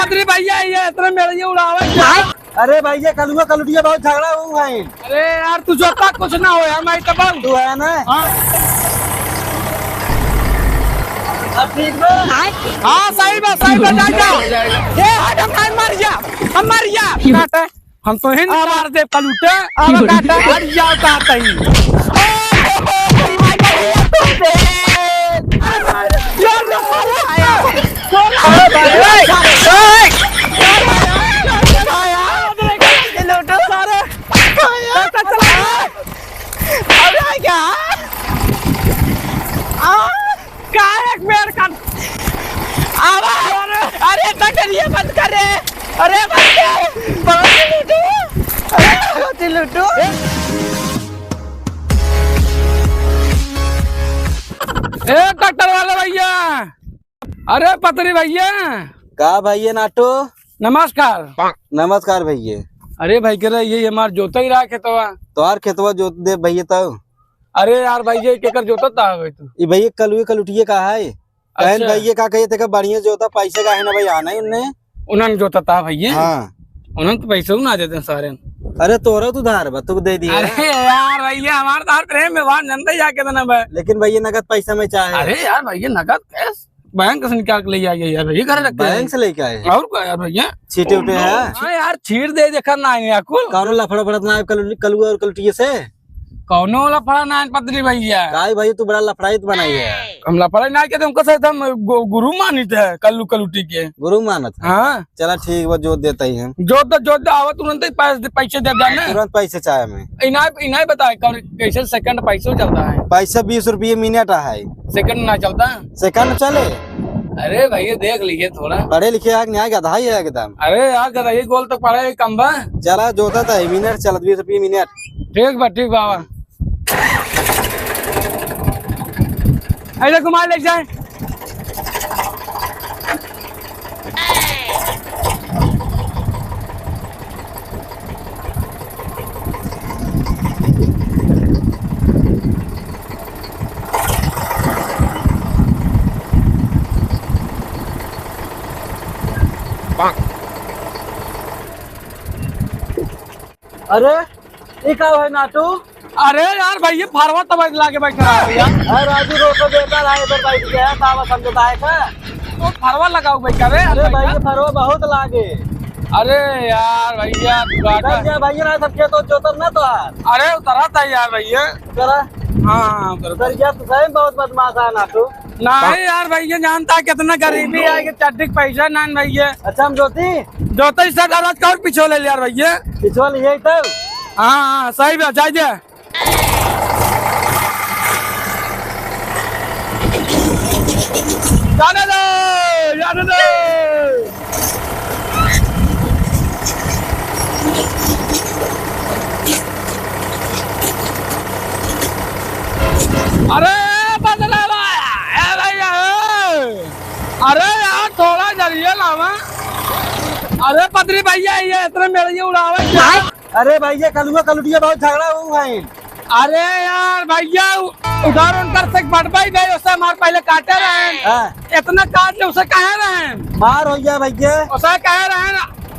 पतरी भैया ये इतना मेरे उड़ावे क्या? अरे भैया कलुआ कलुटिया बहुत झगड़ा हुआ है। अरे यार तू जोता कुछ ना हो यार, मैं तो बोल तू है ना? हाँ अब ठीक बा? हाँ सही बात जा ये हम मर जा काटा हम तो हिंद मार दे कलूटे अब काटा हट जाओ काटा ही अरे बंद कर रे, अरे लूटो ए ट्रैक्टर वाले भैया, अरे पतरी भैया का भैया नाटो? नमस्कार। नमस्कार भैया। अरे भाई कह रहे ये हमार जोता ही रहा खेतवा। तोहार खेतवा जोत दे भैया तब। अरे यार भैया केकर जोता था भाई तू? ये भैया कलुए कलुटिया का है। कहन भैया का कहिए थे बढ़िया जोता पैसे का है ना भाई आना ही उन्होंने जोता था भैया। हाँ उन्होंने तो पैसे ना देते सारे। अरे तोरा तो धार बा तू दे दिया। अरे यार भैया हमारे तार प्रेम में वहां जनता जाके देना भाई। लेकिन भैया नगद पैसा में चाहे। अरे यार भैया नगद कैश बैंक से निकाल के ले आइए यार भैया, घर रखते बैंक से लेके आए और क्या यार भैया छीटे उठे है। हाँ यार छीट दे देखा ना है कौनो लफड़ा पड़त ना कलुआ और कलुटिया से कौनो लफड़ा ना पतली भैया। काय भाई तू बड़ा लफड़ाइत बनाई है। हम लफड़ा ना के तुमको सही हम गुरु मानित है कल्लू कलुटी के गुरु मानत। हाँ चला ठीक वो जोत देता ही है। जोत आवत तुरंत ही पैसे दे देना। तुरंत पैसे चाहे मैं इन्हें बताए कैसे सेकंड पैसे चलता है? पैसा 20 रुपये मिनट है। सेकंड ना चलता? सेकंड चले। अरे भैया देख लीजिए थोड़ा पढ़े लिखे आग नहीं गधा ही है एकदम। अरे यार गधा ये गोल तक पढ़े कम बा। चला जोता था मिनट चल 20 रुपये मिनट। ठीक बाबा ऐसे घुमा ले जाए। अरे ये का है नाटू? अरे यार भैया फारवा तब लाके बैठा है भैया। अरे राजू रोको बेटा है इधर बैठ गया तावा समझता है का? तो फारवा लगाओ भैया। अरे भैया फरवा बहुत लागे। अरे यार भैया भैया भैया ना सब खेत जोतन ना तो। अरे उतरा था यार भैया। करा हाँ उतर गया तो सही बहुत बदमाश है नाटू। नहीं यार भैया जानता है कितना गरीबी है कि चट्टी पैसा ना भैया। अच्छा हम जोती जोते ही सर आज का पीछे ले यार भैया। पिछवाल यही तब। हाँ सही बात जाइए। जाने दो अरे बदला भैया। अरे यार थोड़ा जरिए लावा। अरे पतरी भैया ये इतना मेरे उड़ावे क्या? अरे भैया कलुआ कलुटिया बहुत झगड़ा हुआ है। अरे यार भैया उधर उनकर से बढ़वाई गए उससे हमारे पहले काटे रहे। इतना काट ले उसे कहे रहे मार हो गया भैया। उसे कहे रहे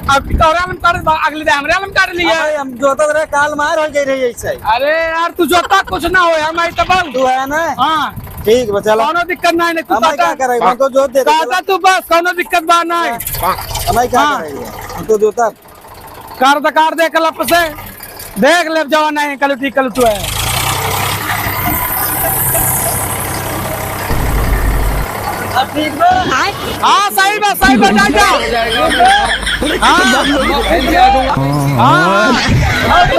अब अगले हमरे में काट लिया। हम जोता रहे काल मार हो गई रही ऐसे। अरे यार तू जोता कुछ ना हो यार, मैं तो बोल तू है ना? हाँ ठीक बचा कोनो दिक्कत नहीं है। तू क्या करेगा? हम तो जोत दे काटा तू बस कोनो दिक्कत बा नहीं। हमें क्या करेगा? हम तो जोता कार दे कलप से देख ले जवान नहीं कलुटी कलुटू है। ठीक बा? हाँ सही बात जा। हाँ बस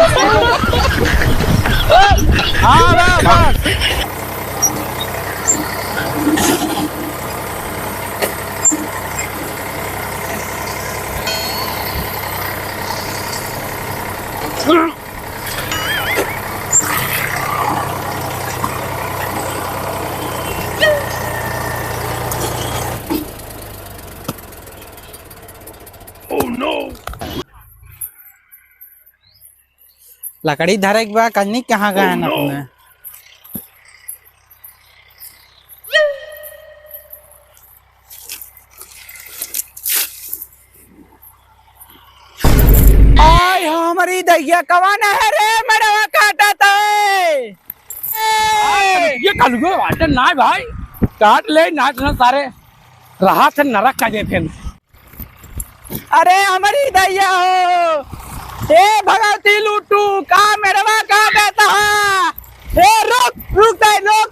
लकड़ी धरे के बाद कहीं कहाँ गए न अपने। आई हमारी दैया कवाना है रे मेरा काटा था ये कलुगो वाटे ना भाई काट ले ना तो सारे रहा थे नरक का जे फिर अरे हमारी दैया हो ए भगवती लूटू का मेरा काटा था ए रुक दे रुक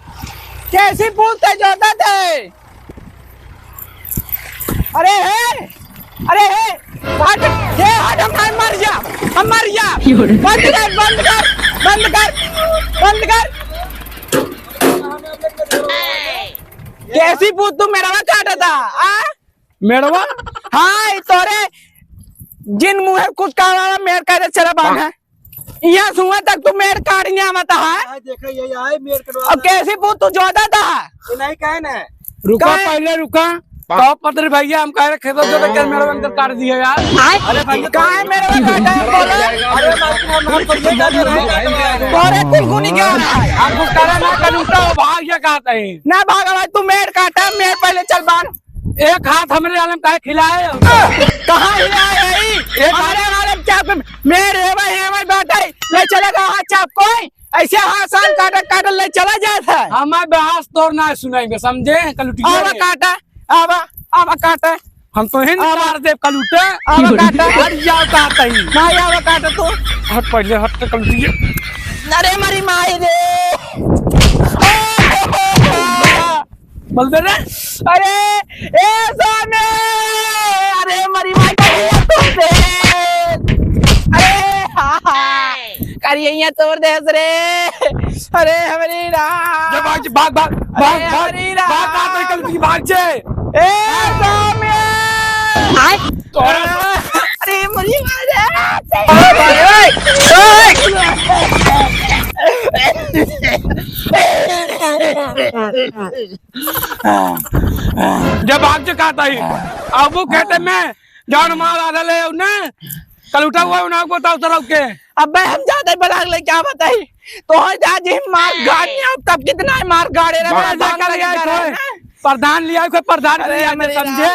कैसी पूछते जोता थे अरे हट हम मर जा बंद कर कैसी पूछ तू मेरा काटा था मेड़वा हाँ तोरे जिन मुँह कुछ काला मेर का चला बांध है यहाँ सुहा तक तू मेर काटने आवता है देखा यही आए मेरे करवा अब कैसी पूछ तू जोता था नहीं कहे ना रुका पहले रुका तो पत्र भैया हम कह रहे खेतों जो कर मेरे अंदर काट दिया यार अरे भाई कहाँ है मेरा काटा है बोले कुल गुनी क्या हम कुछ करा ना कलूटा भाग जा कहते हैं ना भागा भाई तू मेर काटा मेर पहले चल बांध एक हाथ हमरे आलम का खिलाए कहाँ हिलाए हमारे आलम चाप मेरे भाई बेटा ले चलेगा हाथ चाप कोई ऐसे आसान काटा ले चला जाता है हमारे बहस तोड़ ना सुनाएंगे समझे कलुटिया आवा काटा आवा काटा हम तो हिंद मार दे कलुटे आवा काटा हट जाओ कहते ही ना आवा काटा तू हट पहले हट के कलुटिया अरे मरी माई रे बोल दे रे अरे ए सोने अरे मरी माई का अरे करिए तोड़ दे रे अरे हमारी भाग भाग भाग भाग भाग भाग कलुटी भाग जे ए सोने अरे मरी जब आप जो कहता ही अब वो कहते मैं जान मार आधा ले उन्हें कल उठा हुआ उन्हें बताओ तरफ के अब हम ज्यादा बलाग ले क्या बताई तो आज मार गाड़ियां तब कितना है मार गाड़े प्रधान लिया कोई प्रधान समझे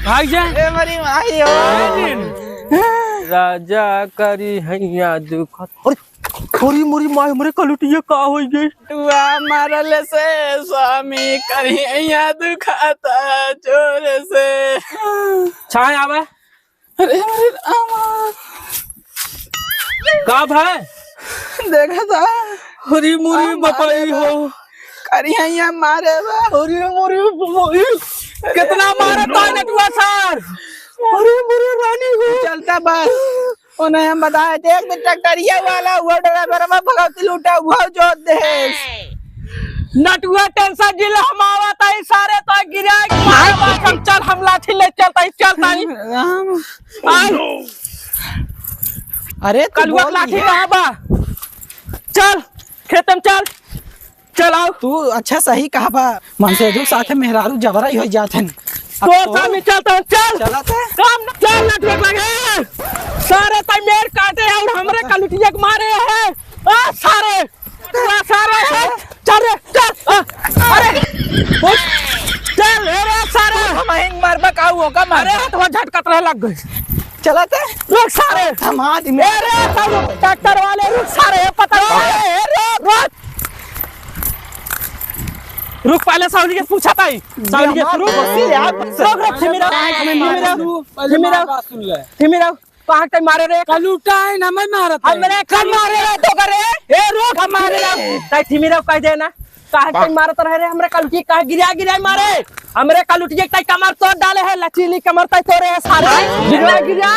भाग जाए मरी माई हो राजा करी हैया दुख थोड़ी मोरी माय हमरे कलुटिया का होई गई टुआ मारल से स्वामी करी हैया दुखाता जोर से छाए आवे अरे मेरे रामा का भाई देखा था हरी मुरी बपाई हो करी हैया मारे बा हरी मुरी कितना मारा था नटुआ सर हरी मुरी रानी हो चलता बस उन्हें हम बताए थे एक दिन ट्रैक्टरिया वाला हुआ ड्राइवर में भगवती लूटा हुआ जो दे नटुआ टेंशन जिल हम आवत है सारे तो गिरा मार चल हम लाठी ले चलता अरे कलुआ लाठी कहां बा चल खेत में चल आओ तू अच्छा सही कहा बा मन से जो साथ मेहरारू जबरा ही हो जाते तो सामने चलता हूं चल चलाते काम चल नटुआ लगे सारे तो मेर काटे हैं और हमरे कलुटिया के मारे हैं सारे चल अरे चल रे सारे हम हिंग मार बकाऊ होगा अरे तो झटकत रह लग गई चलाते रुक सारे हम आदमी मेरे सब ट्रैक्टर वाले रुक सारे पता रुक रुक पहले साउली के पूछा था साउली के रुक कहाँ तक मारे रे कलूटा है ना मैं मारत हमरे कल मारे रे तो करे ए रुक हम मारे रे ताई थिमिरा कह देना काहे तक मारत रहे रे हमरे कलुटी काहे गिरा मारे हमरे कलुटी ताई कमर तोड़ डाले है लचीली कमर ताई तोड़े है सारे गिरा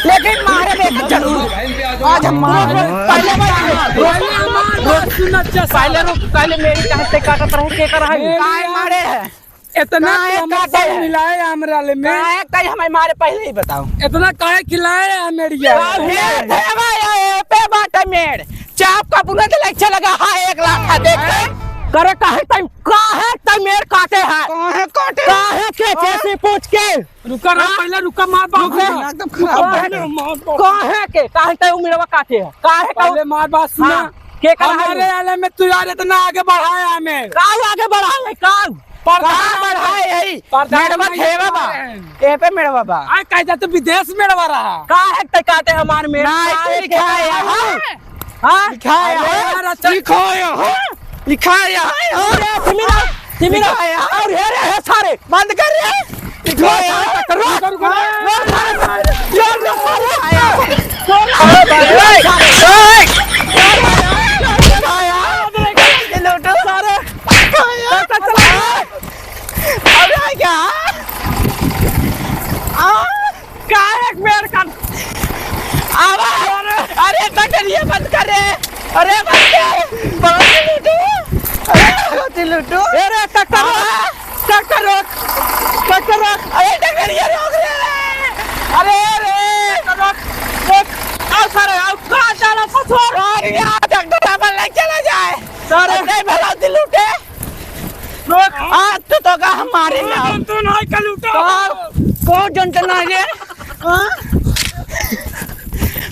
लेकिन मारे रे जरूर आज हम मारे पहले रुक पहले मेरी कहां से काटत रहे के कर है काहे मारे है इतना टमाटर मिलाए हमराले में काहे कहीं हमें मारे पहले ही बताओ इतना काहे खिलाए हमेरिया पे बाटा मेड़ चाप का पुना तो अच्छा लगा हां 1 लाख देख करे काहे मेर काटे है काहे के कैसे पूछ के रुका ना पहले रुका मार बाप एकदम खराब काहे के काहे तय उमिरवा काटे है काहे का पहले मार बात सुना के करा हमारे आले में तू यार इतना आगे बढ़ाया हमें। काऊ आगे बढ़ावे काऊ कहाँ बढ़ाए यही मेड़वा थे बाबा ए पे मेड़वा बा आ कहता तो विदेश में रवा रहा। का है ते काटे हमार में नहीं लिखा है हां लिखा है लिखा है तिमिरा और हे रे सारे बंद कर रे लिखा अरे तकरिए बंद कर रे अरे लूटू अरे टक्कर रोक अरे टकरिए रोक रे अरे रे रोक आओ सारे आओ कहां चला फसोर अरे यार डॉक्टर अपन ले चला जाए सारे नहीं भला दिल लूटे रोक आ तो का हमारे ना तू नहीं का लूटो को जनता रे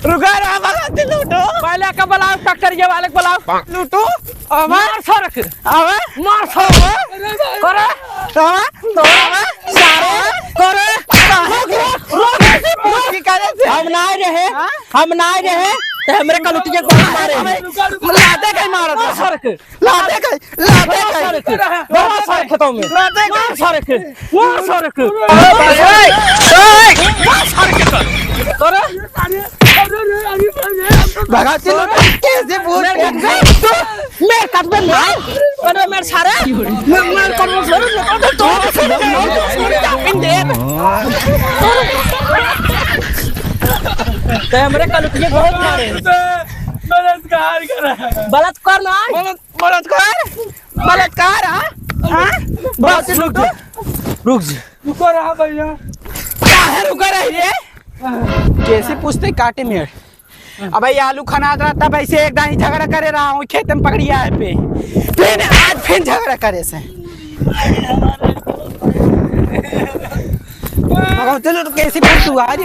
रुका रहा भला दिल लूटो पहले का बुलाओ टक्कर ये वाले को बुलाओ लूटू मार सरक आवे मार सरक करे सारे करे हम ना रहे ते हमरे कलुटिया को मारे लाते कहीं मारा था सरक लाते कहीं बहुत सारे खेतों में लाते मार सरक भगा चलो कैसे बोल मेरे कट में मार अरे मेरे सारे मैं करूं सर तो हमरे कलुटिया बहुत मारे बलात्कार करा बलात्कार ना बलात्कार हां बस लूटो रुको रहा भैया काहे रुका रही है कैसे पूछते काटे मेड़ अब भाई आलू खाना रहा तब ऐसे एक दानी झगड़ा करे रहा हूँ खेत में पकड़िया है पे फिर आज फिर झगड़ा करे से चलो तो कैसे पूछ तू आज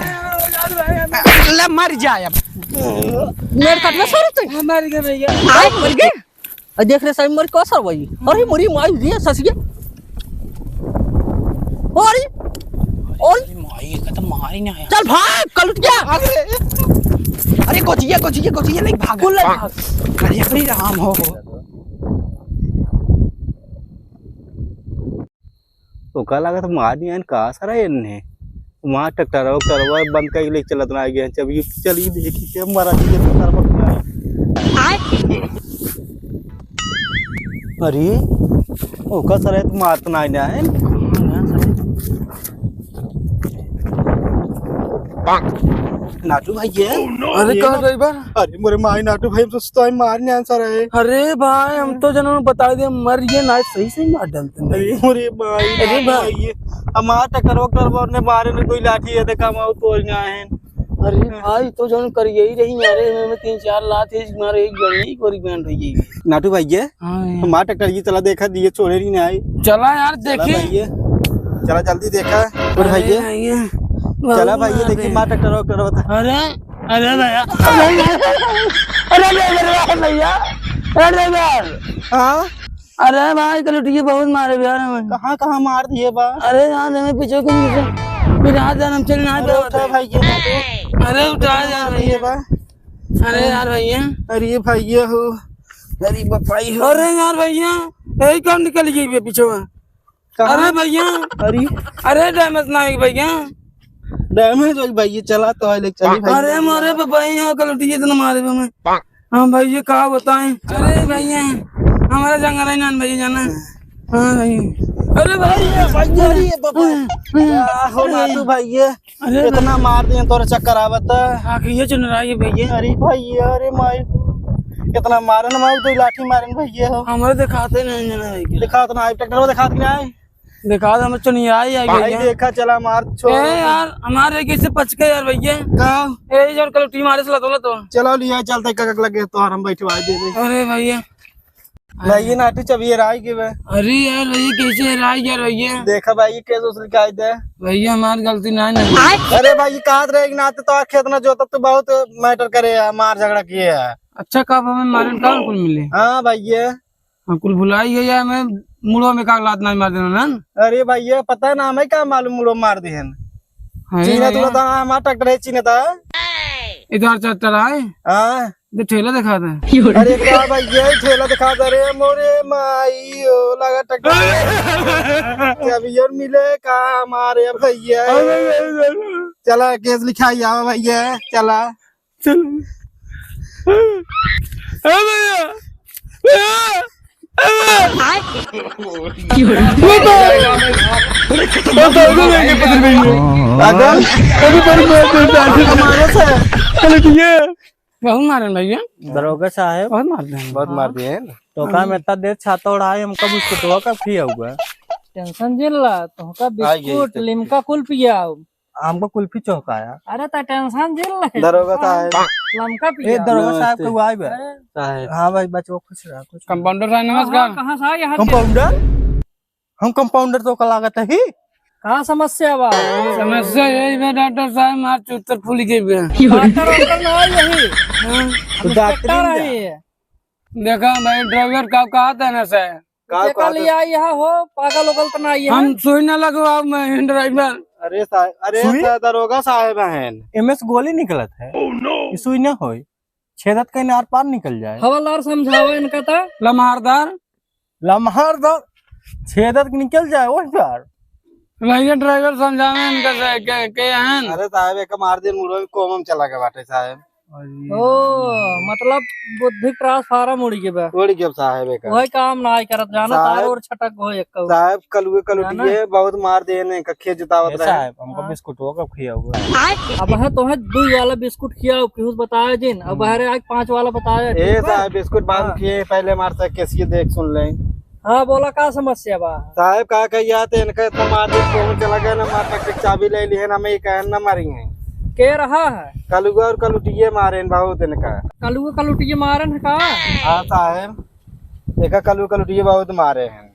ले मर जाए अब मेरे कट में सर तू हमारे घर भैया आए मर गए देख रे सही मर को सर भाई अरे मरी मार दिया ससिया और माई का तो मार ही नहीं आया चल भाग कलुटिया अरे कोचिया नहीं भाग कुल भाग अरे अपनी राम हो तो का लगा तो मार नहीं कहा सारा इन्हें वहाँ ट्रैक्टर बंद कर ले चलत ना गया चलिए चलिए देखी के मारा जी अरे ओका सर तो मारत ना है नाटू भाई ये अरे कहाँ गई बार अरे मोरे माई नाटू भाई तो तो मारने आंसर है अरे भाई हम तो जनों बता दे मर ये ना सही मार डालते अरे मोरे माई अरे भाई हमारा टक्कर वक्कर ने मारे ने कोई लाठी है देखा माओ तोड़ना है अरे भाई तो जन कर यही रही मारे में 3-4 लात है मारे एक गणी कोरी बैंड रही है नाटू भाई ये हमारा टक्कर ये चला देखा दिए छोड़े नहीं आई चला यार देखिए चला जल्दी देखा और भाई ये चला भाई ये देखिए मार टक्कर बता अरे भैया अरे भैया हाँ अरे भाई कलुटिया बहुत मारे बिहार में कहाँ मार दिए बा अरे यहाँ में पीछे फिर हाथ जान हम चलना भाई ये अरे उठा यार भैया बा अरे यार भैया अरे भैया हो अरे बपाई हो अरे यार भैया यही काम निकल गई पीछे में अरे भैया अरे डैमेज ना भैया डैमेज हो भाई चला तो है चली भाई अरे मारे भाई यहाँ कलुटिया इतना मारे हमें हाँ भैया कहा बताएं अरे भैया हमारा जंगल है नान भैया जाना हाँ भैया अरे हो नाटू भाई अरे इतना मार दिए तोरे चक्कर आवत ये चुन रहा है भैया अरे भैया अरे माई इतना मारन माऊ तो लाठी मारन भैया हो हमारे दिखाते नहीं जना भैया दिखा तो ना ट्रैक्टर में दिखा के आई दिखा हम चुनिया आई भाई भैया देखा चला मार छोड़ यार हमारे कैसे पच के यार भैया कहां ए जो कल टीम मारे से लतोला तो चलो लिया चलते कक लगे तो हम बैठवा दे दे अरे भैया भाई नाटू चबिए राय के बे अरे यार भैया कैसे राय यार भैया देखा भाई कैसे उसने कह दे भैया हमारी गलती नहीं अरे भाई कहा रहेगी ना तो खेत ना जोता तो बहुत मैटर करे मार झगड़ा किए है अच्छा कब हमें मारे का कुल मिले हाँ भैया। हम कुल भुलाई है या मैं मुड़ो में का लात नहीं मार देना ना। अरे भैया पता है ना हमें क्या मालूम मुड़ो मार दी है चीना तुला था हमारा ट्रैक्टर है चीना था इधर चट्टर आए हाँ जो ठेला दिखा दे। अरे क्या भैया ठेला दिखा दे रे मोरे माई ओ लगा ट्रैक्टर क्या भैया मिले का हमारे भैया चला केस लिखाई आओ भैया चला बहुत मारे भैया दरोगा साहब बहुत मार दे बहुत मार दिए तो का में इतना देर छाता उड़ाए हम कब उसको कब किया हुआ टेंशन झेल रहा तो का बिस्कुट लिमका कुल पिया हमको कुल्फी चौकाया अरे ता टेंशन झेल रहा दरोगा साहब लमका पिया दरोगा साहब को आए बे हां भाई बच्चों खुश रहा कुछ कंपाउंडर साहब नमस्कार। कहां से आए यहां कंपाउंडर हम कंपाउंडर तो का लागत है ही कहां समस्या बा समस्या यही है डॉक्टर साहब मार चुतर फूल के भी डॉक्टर अंकल ना यही तो डॉक्टर है देखा भाई ड्राइवर का कहा था ना सर कल यहाँ हो पागल उगल तो नहीं है हम सुई न लगवा मैं ड्राइवर अरे दरोगा साहब हैं एमएस गोली निकलत है सुई न हो छेदत कहीं आर पार निकल जाए हवलदार समझावा इनका था लम्हार दो छेदत निकल जाए वो यार भैया ड्राइवर समझावे इनका से के हैं। अरे साहब एक मार दिन मुड़ो में कोमम चला के बाटे साहब ओ मतलब बुद्धि ट्रांसफार्मर मुड़ी के बा थोड़ी के साहब एक वही काम ना करत जाना तार और छटक हो एक साहब कलुए कलुटिए बहुत मार देने कखे जुतावत रहे साहब हमको बिस्कुट हो कब खिया हुआ अब है तो है 2 वाला बिस्कुट खिया पीयूष बताया जिन अब बाहर आज 5 वाला बताया ए साहब बिस्कुट बाद खिए पहले मार से कैसी देख सुन ले हाँ बोला का समस्या बा साहब का कहिया थे इनका इतना मार दिन कोम चला गया ना मार तक चाबी ले ली है ना मैं कहन ना मारी है के रहा है कलुआ और कलुटिए मारे बहुत इनका कलुआ कलुटिए मारन का हाँ साहब देखा कलु कलुटिए बहुत मारे हैं